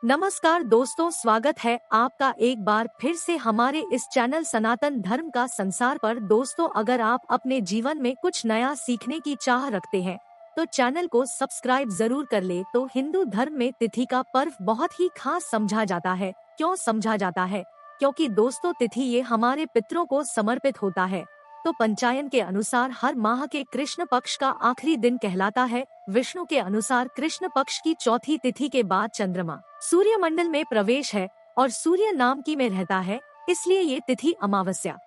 नमस्कार दोस्तों, स्वागत है आपका एक बार फिर से हमारे इस चैनल सनातन धर्म का संसार पर। दोस्तों, अगर आप अपने जीवन में कुछ नया सीखने की चाह रखते हैं तो चैनल को सब्सक्राइब जरूर कर ले। तो हिंदू धर्म में तिथि का पर्व बहुत ही खास समझा जाता है। क्यों समझा जाता है? क्योंकि दोस्तों, तिथि ये हमारे पितरों को समर्पित होता है। तो पंचायन के अनुसार हर माह के कृष्ण पक्ष का आखिरी दिन कहलाता है। विष्णु के अनुसार कृष्ण पक्ष की चौथी तिथि के बाद चंद्रमा सूर्य मंडल में प्रवेश है और सूर्य नाम की में रहता है, इसलिए ये तिथि अमावस्या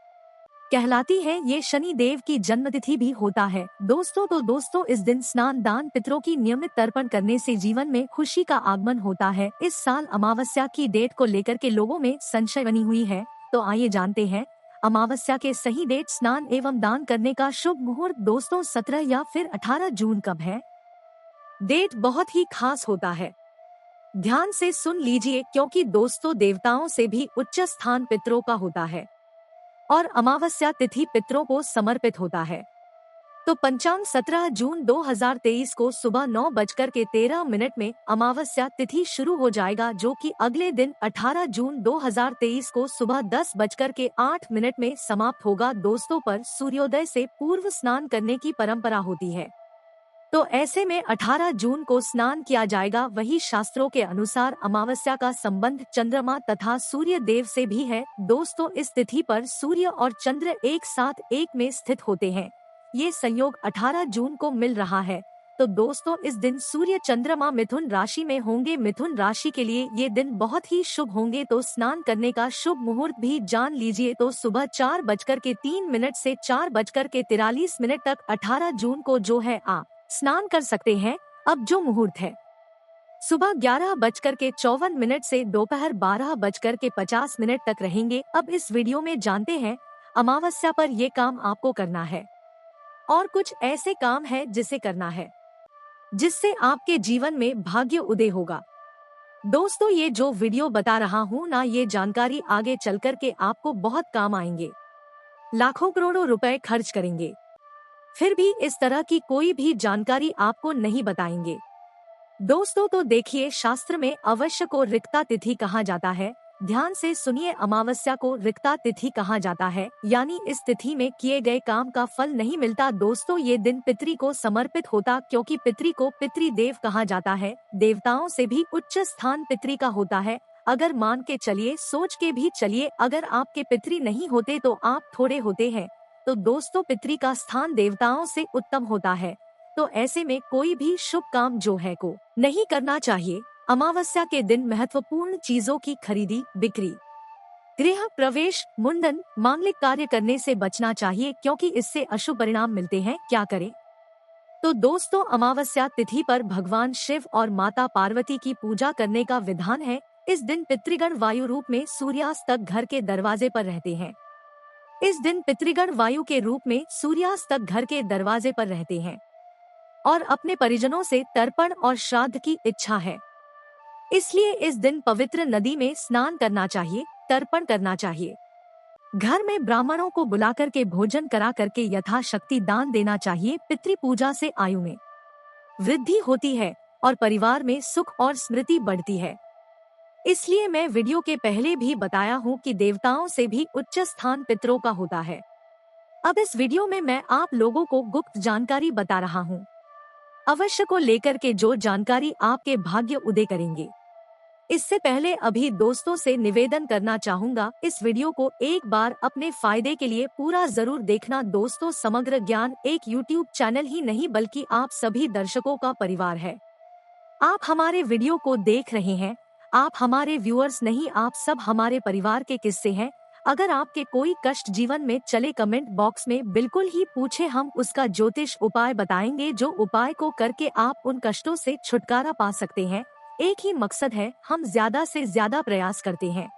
कहलाती है। ये शनि देव की जन्म तिथि भी होता है। दोस्तों, इस दिन स्नान, दान, पितरों की नियमित तर्पण करने से जीवन में खुशी का आगमन होता है। इस साल अमावस्या की डेट को लेकर के लोगों में संशय बनी हुई है, तो आइए जानते हैं अमावस्या के सही डेट, स्नान एवं दान करने का शुभ मुहूर्त। दोस्तों, 17 या फिर 18 जून कब है? डेट बहुत ही खास होता है, ध्यान से सुन लीजिए, क्योंकि दोस्तों, देवताओं से भी उच्च स्थान पितरों का होता है और अमावस्या तिथि पितरों को समर्पित होता है। तो पंचांग 17 जून 2023 को सुबह 9:13 में अमावस्या तिथि शुरू हो जाएगा, जो कि अगले दिन 18 जून 2023 को सुबह 10:08 में समाप्त होगा। दोस्तों, पर सूर्योदय से पूर्व स्नान करने की परंपरा होती है, तो ऐसे में 18 जून को स्नान किया जाएगा। वही शास्त्रों के अनुसार अमावस्या का संबंध चंद्रमा तथा सूर्य देव से भी है। दोस्तों, इस तिथि पर सूर्य और चंद्र एक साथ एक में स्थित होते हैं। ये संयोग 18 जून को मिल रहा है। तो दोस्तों, इस दिन सूर्य चंद्रमा मिथुन राशि में होंगे। मिथुन राशि के लिए ये दिन बहुत ही शुभ होंगे। तो स्नान करने का शुभ मुहूर्त भी जान लीजिए। तो सुबह 4:03 से 4:43 तक 18 जून को जो है आप स्नान कर सकते हैं। अब जो मुहूर्त है सुबह 11:54 से दोपहर 12:50 तक रहेंगे। अब इस वीडियो में जानते हैं अमावस्या पर ये काम आपको करना है और कुछ ऐसे काम है जिसे करना है जिससे आपके जीवन में भाग्य उदय होगा। दोस्तों, ये जो वीडियो बता रहा हूँ ना, ये जानकारी आगे चल कर के आपको बहुत काम आएंगे। लाखों करोड़ों रुपए खर्च करेंगे, फिर भी इस तरह की कोई भी जानकारी आपको नहीं बताएंगे। दोस्तों, तो देखिए, शास्त्र में अवश्य को रिक्ता तिथि कहा जाता है। ध्यान से सुनिए, अमावस्या को रिक्ता तिथि कहा जाता है, यानी इस तिथि में किए गए काम का फल नहीं मिलता। दोस्तों, ये दिन पितरी को समर्पित होता, क्योंकि पितरी को पितृदेव कहा जाता है। देवताओं से भी उच्च स्थान पितरी का होता है। अगर मान के चलिए, सोच के भी चलिए, अगर आपके पितरी नहीं होते तो आप थोड़े होते हैं। तो दोस्तों, पितरी का स्थान देवताओं से उत्तम होता है। तो ऐसे में कोई भी शुभ काम जो है को नहीं करना चाहिए। अमावस्या के दिन महत्वपूर्ण चीजों की खरीदी बिक्री, गृह प्रवेश, मुंडन, मांगलिक कार्य करने से बचना चाहिए, क्योंकि इससे अशुभ परिणाम मिलते हैं। क्या करें? तो दोस्तों, अमावस्या तिथि पर भगवान शिव और माता पार्वती की पूजा करने का विधान है। इस दिन पितृगण वायु रूप में सूर्यास्त तक घर के दरवाजे पर रहते हैं। इस दिन पितृगण वायु के रूप में सूर्यास्त तक घर के दरवाजे पर रहते हैं और अपने परिजनों से तर्पण और श्राद्ध की इच्छा है। इसलिए इस दिन पवित्र नदी में स्नान करना चाहिए, तर्पण करना चाहिए। घर में ब्राह्मणों को बुलाकर के भोजन करा करके यथाशक्ति दान देना चाहिए। पितृ पूजा से आयु में वृद्धि होती है और परिवार में सुख और स्मृति बढ़ती है। इसलिए मैं वीडियो के पहले भी बताया हूँ कि देवताओं से भी उच्च स्थान पितरों का होता है। अब इस वीडियो में मैं आप लोगों को गुप्त जानकारी बता रहा हूँ, अवश्य को लेकर के जो जानकारी आपके भाग्य उदय करेंगे। इससे पहले अभी दोस्तों से निवेदन करना चाहूँगा, इस वीडियो को एक बार अपने फायदे के लिए पूरा जरूर देखना। दोस्तों, समग्र ज्ञान एक यूट्यूब चैनल ही नहीं बल्कि आप सभी दर्शकों का परिवार है। आप हमारे वीडियो को देख रहे हैं, आप हमारे व्यूअर्स नहीं, आप सब हमारे परिवार के किस्से हैं। अगर आपके कोई कष्ट जीवन में चले, कमेंट बॉक्स में बिल्कुल ही पूछे, हम उसका ज्योतिष उपाय बताएंगे, जो उपाय को करके आप उन कष्टों से छुटकारा पा सकते हैं। एक ही मकसद है, हम ज्यादा से ज्यादा प्रयास करते हैं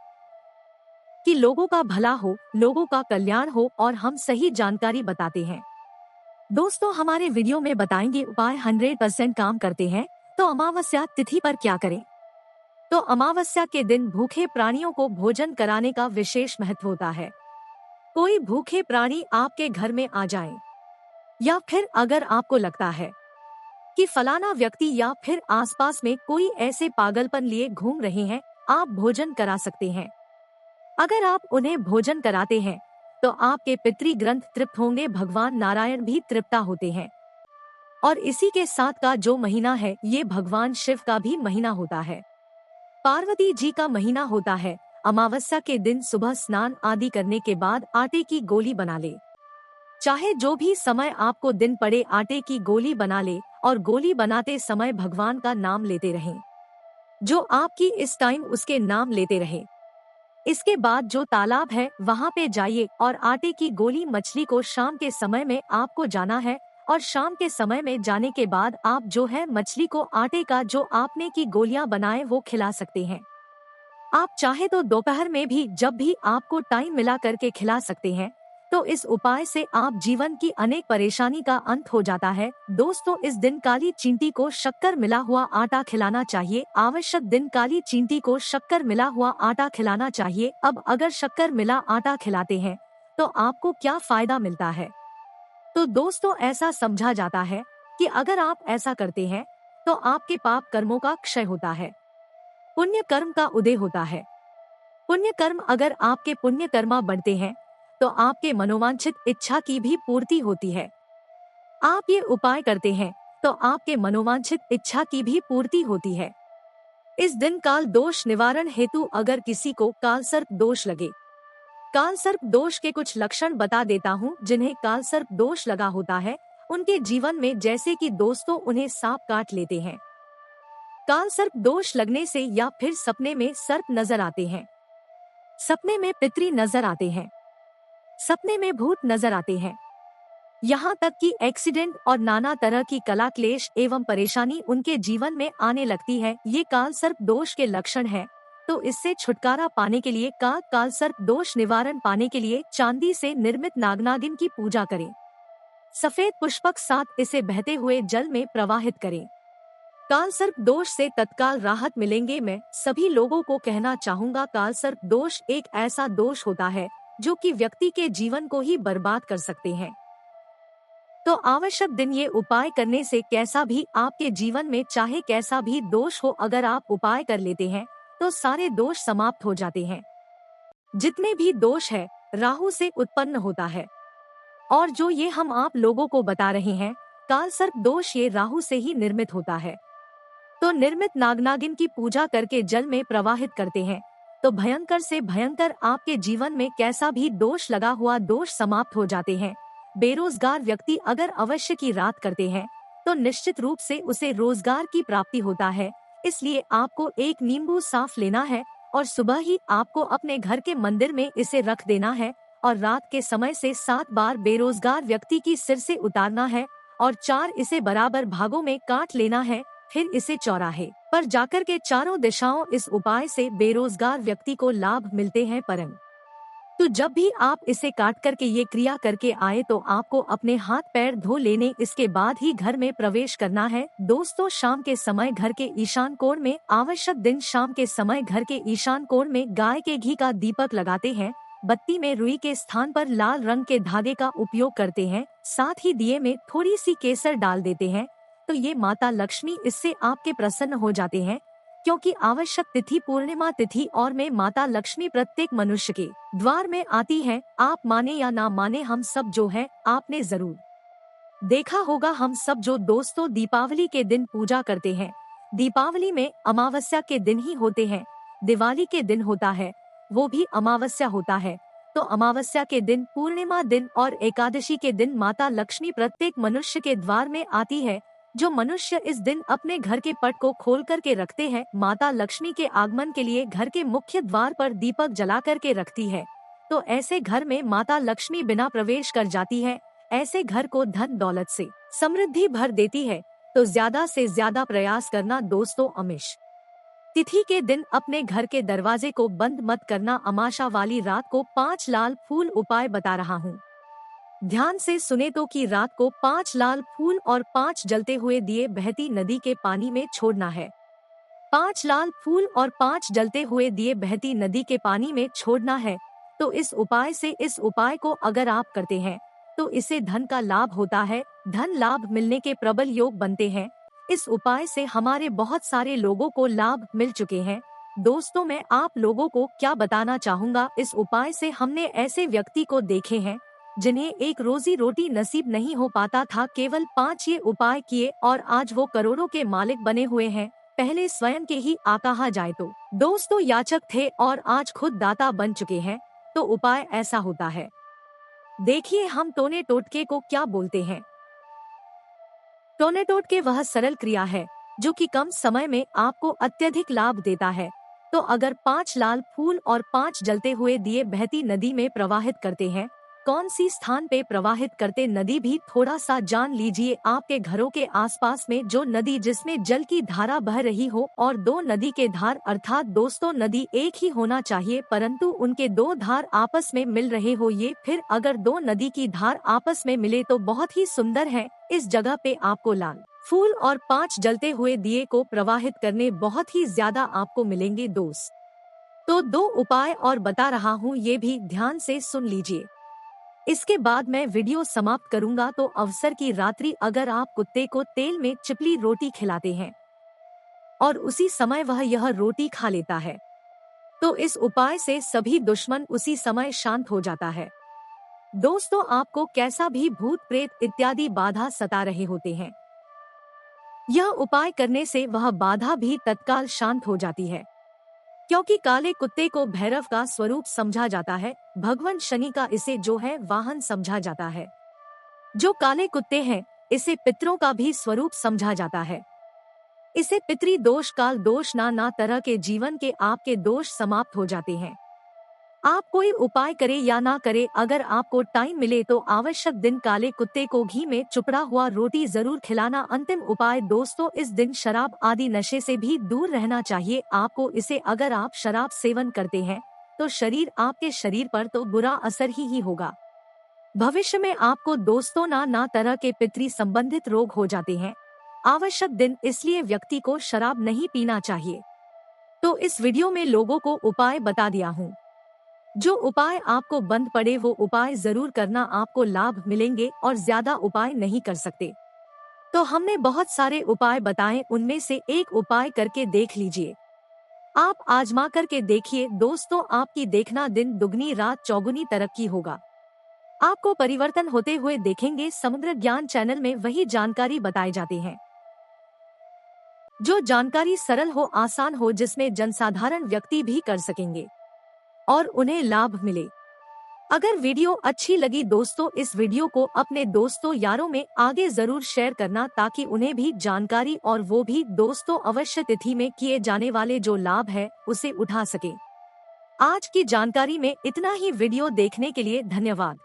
कि लोगों का भला हो, लोगों का कल्याण हो, और हम सही जानकारी बताते हैं। दोस्तों, हमारे वीडियो में बताएंगे उपाय 100% काम करते हैं। तो अमावस्या तिथि पर क्या करें? तो अमावस्या के दिन भूखे प्राणियों को भोजन कराने का विशेष महत्व होता है। कोई भूखे प्राणी आपके घर में आ जाएं, या फिर अगर आपको लगता है कि फलाना व्यक्ति या फिर आसपास में कोई ऐसे पागलपन लिए घूम रहे हैं, आप भोजन करा सकते हैं। अगर आप उन्हें भोजन कराते हैं तो आपके पितृ ग्रंथ तृप्त होंगे, भगवान नारायण भी तृप्ता होते हैं। और इसी के साथ का जो महीना है ये भगवान शिव का भी महीना होता है, पार्वती जी का महीना होता है। अमावस्या के दिन सुबह स्नान आदि करने के बाद आटे की गोली बना ले, चाहे जो भी समय आपको दिन पड़े आटे की गोली बना ले और गोली बनाते समय भगवान का नाम लेते रहें, जो आपकी इस टाइम उसके नाम लेते रहे। इसके बाद जो तालाब है वहाँ पे जाइए और आटे की गोली मछली को शाम के समय में आपको जाना है, और शाम के समय में जाने के बाद आप जो है मछली को आटे का जो आपने की गोलियां बनाए वो खिला सकते हैं। आप चाहे तो दोपहर में भी जब भी आपको टाइम मिला करके खिला सकते हैं। तो इस उपाय से आप जीवन की अनेक परेशानी का अंत हो जाता है। दोस्तों, इस दिन काली चींटी को शक्कर मिला हुआ आटा खिलाना चाहिए। आवश्यक दिन काली चींटी को शक्कर मिला हुआ आटा खिलाना चाहिए। अब अगर शक्कर मिला आटा खिलाते हैं तो आपको क्या फायदा मिलता है? तो दोस्तों, ऐसा समझा जाता है कि अगर आप ऐसा करते हैं तो आपके पाप कर्मों का क्षय होता है, पुण्य कर्म का उदय होता है। पुण्य कर्म, अगर आपके पुण्य कर्मा बढ़ते हैं तो आपके मनोवांछित इच्छा की भी पूर्ति होती है। आप ये उपाय करते हैं तो आपके मनोवांछित इच्छा की भी पूर्ति होती है। इस दिन काल दोष निवारण हेतु अगर किसी को कालसर्प दोष लगे, कालसर्प दोष के कुछ लक्षण बता देता हूँ। जिन्हें कालसर्प दोष लगा होता है उनके जीवन में जैसे कि दोस्तों उन्हें सांप काट लेते हैं, कालसर्प दोष लगने से, या फिर सपने में सर्प नजर आते हैं, सपने में पितरी नजर आते हैं, सपने में भूत नजर आते हैं, यहाँ तक कि एक्सीडेंट और नाना तरह की कला क्लेश एवं परेशानी उनके जीवन में आने लगती है, ये कालसर्प दोष के लक्षण है। तो इससे छुटकारा पाने के लिए, कालसर्प दोष निवारण पाने के लिए चांदी से निर्मित नागनागिन की पूजा करें। सफेद पुष्पक साथ इसे बहते हुए जल में प्रवाहित करें। कालसर्प दोष से तत्काल राहत मिलेंगे। मैं सभी लोगों को कहना चाहूँगा, कालसर्प दोष एक ऐसा दोष होता है जो कि व्यक्ति के जीवन को ही बर्बाद कर सकते हैं। तो आवश्यक दिन ये उपाय करने से कैसा भी आपके जीवन में चाहे कैसा भी दोष हो, अगर आप उपाय कर लेते हैं तो सारे दोष समाप्त हो जाते हैं। जितने भी दोष है राहु से उत्पन्न होता है, और जो ये हम आप लोगों को बता रहे हैं कालसर्प दोष ये राहु से ही निर्मित होता है। तो निर्मित नागनागिन की पूजा करके जल में प्रवाहित करते हैं तो भयंकर से भयंकर आपके जीवन में कैसा भी दोष लगा हुआ दोष समाप्त हो जाते हैं। बेरोजगार व्यक्ति अगर अवश्य की रात करते हैं तो निश्चित रूप से उसे रोजगार की प्राप्ति होता है। इसलिए आपको एक नींबू साफ लेना है और सुबह ही आपको अपने घर के मंदिर में इसे रख देना है, और रात के समय से 7 बार बेरोजगार व्यक्ति की सिर से उतारना है और 4 इसे बराबर भागों में काट लेना है। फिर इसे चौराहे पर जाकर के चारों दिशाओं, इस उपाय से बेरोजगार व्यक्ति को लाभ मिलते हैं। तो जब भी आप इसे काट करके ये क्रिया करके आए तो आपको अपने हाथ पैर धो लेने, इसके बाद ही घर में प्रवेश करना है। दोस्तों, शाम के समय घर के ईशान कोण में, आवश्यक दिन शाम के समय घर के ईशान कोण में गाय के घी का दीपक लगाते हैं। बत्ती में रुई के स्थान पर लाल रंग के धागे का उपयोग करते हैं। साथ ही दिए में थोड़ी सी केसर डाल देते हैं। तो ये माता लक्ष्मी इससे आपके प्रसन्न हो जाते हैं, क्योंकि आवश्यक तिथि पूर्णिमा तिथि और में माता लक्ष्मी प्रत्येक मनुष्य के द्वार में आती है। आप माने या ना माने, हम सब जो है आपने जरूर देखा होगा, हम सब जो दोस्तों दीपावली के दिन पूजा करते हैं, दीपावली में अमावस्या के दिन ही होते हैं, दिवाली के दिन होता है वो भी अमावस्या होता है। तो अमावस्या के दिन, पूर्णिमा दिन और एकादशी के दिन माता लक्ष्मी प्रत्येक मनुष्य के द्वार में आती है। जो मनुष्य इस दिन अपने घर के पट को खोल करके रखते हैं, माता लक्ष्मी के आगमन के लिए घर के मुख्य द्वार पर दीपक जला करके रखती है, तो ऐसे घर में माता लक्ष्मी बिना प्रवेश कर जाती है। ऐसे घर को धन दौलत से समृद्धि भर देती है। तो ज्यादा से ज्यादा प्रयास करना दोस्तों। अमिष तिथि के दिन अपने घर के दरवाजे को बंद मत करना। अमाशा वाली रात को 5 लाल फूल उपाय बता रहा हूँ, ध्यान से सुने तो। कि रात को 5 लाल फूल और 5 जलते हुए दिए बहती नदी के पानी में छोड़ना है। 5 लाल फूल और 5 जलते हुए दिए बहती नदी के पानी में छोड़ना है। तो इस उपाय से, इस उपाय को अगर आप करते हैं तो इससे धन का लाभ होता है। धन लाभ मिलने के प्रबल योग बनते हैं। इस उपाय से हमारे बहुत सारे लोगों को लाभ मिल चुके हैं। दोस्तों, मैं आप लोगों को क्या बताना चाहूँगा, इस उपाय से हमने ऐसे व्यक्ति को देखे हैं जिन्हें एक रोजी रोटी नसीब नहीं हो पाता था, केवल 5 ये उपाय किए और आज वो करोड़ों के मालिक बने हुए हैं। पहले स्वयं के ही कहा जाए तो दोस्तों याचक थे और आज खुद दाता बन चुके हैं। तो उपाय ऐसा होता है। देखिए हम टोने टोटके को क्या बोलते हैं। टोने टोटके वह सरल क्रिया है जो कि कम समय में आपको अत्यधिक लाभ देता है। तो अगर 5 लाल फूल और 5 जलते हुए दिए बहती नदी में प्रवाहित करते हैं, कौन सी स्थान पे प्रवाहित करते नदी भी थोड़ा सा जान लीजिए। आपके घरों के आसपास में जो नदी जिसमें जल की धारा बह रही हो और 2 नदी के धार अर्थात दोस्तों नदी एक ही होना चाहिए परंतु उनके 2 धार आपस में मिल रहे हो, ये फिर अगर 2 नदी की धार आपस में मिले तो बहुत ही सुंदर है। इस जगह पे आपको लाल फूल और 5 जलते हुए दिए को प्रवाहित करने बहुत ही ज्यादा आपको मिलेंगे दोस्त। तो 2 उपाय और बता रहा हूँ, ये भी ध्यान से सुन लीजिए। इसके बाद मैं वीडियो समाप्त करूंगा। तो अवसर की रात्रि अगर आप कुत्ते को तेल में चिपली रोटी खिलाते हैं और उसी समय वह यह रोटी खा लेता है, तो इस उपाय से सभी दुश्मन उसी समय शांत हो जाता है। दोस्तों, आपको कैसा भी भूत प्रेत इत्यादि बाधा सता रहे होते हैं, यह उपाय करने से वह बाधा भी तत्काल शांत हो जाती है, क्योंकि काले कुत्ते को भैरव का स्वरूप समझा जाता है। भगवान शनि का इसे जो है वाहन समझा जाता है। जो काले कुत्ते हैं इसे पितरों का भी स्वरूप समझा जाता है। इसे पितरी दोष काल दोष ना तरह के जीवन के आपके दोष समाप्त हो जाते हैं। आप कोई उपाय करे या ना करे, अगर आपको टाइम मिले तो आवश्यक दिन काले कुत्ते को घी में चुपड़ा हुआ रोटी जरूर खिलाना। अंतिम उपाय दोस्तों, इस दिन शराब आदि नशे से भी दूर रहना चाहिए आपको। इसे अगर आप शराब सेवन करते हैं तो आपके शरीर पर तो बुरा असर ही होगा। भविष्य में आपको दोस्तों ना तरह के पितरी संबंधित रोग हो जाते हैं। आवश्यक दिन, इसलिए व्यक्ति को शराब नहीं पीना चाहिए। तो इस वीडियो में लोगों को उपाय बता दिया हूँ। जो उपाय आपको बंद पड़े वो उपाय जरूर करना, आपको लाभ मिलेंगे और ज्यादा उपाय नहीं कर सकते। तो हमने बहुत सारे उपाय बताए, उनमें से एक उपाय करके देख लीजिए। आप आजमा करके देखिए दोस्तों, आपकी देखना दिन दुगनी रात चौगुनी तरक्की होगा। आपको परिवर्तन होते हुए देखेंगे। समुद्र ज्ञान चैनल में वही जानकारी बताए जाते हैं जो जानकारी सरल हो, आसान हो, जिसमें जनसाधारण व्यक्ति भी कर सकेंगे और उन्हें लाभ मिले। अगर वीडियो अच्छी लगी दोस्तों, इस वीडियो को अपने दोस्तों यारों में आगे जरूर शेयर करना ताकि उन्हें भी जानकारी और वो भी दोस्तों अवश्य तिथि में किए जाने वाले जो लाभ है उसे उठा सके। आज की जानकारी में इतना ही। वीडियो देखने के लिए धन्यवाद।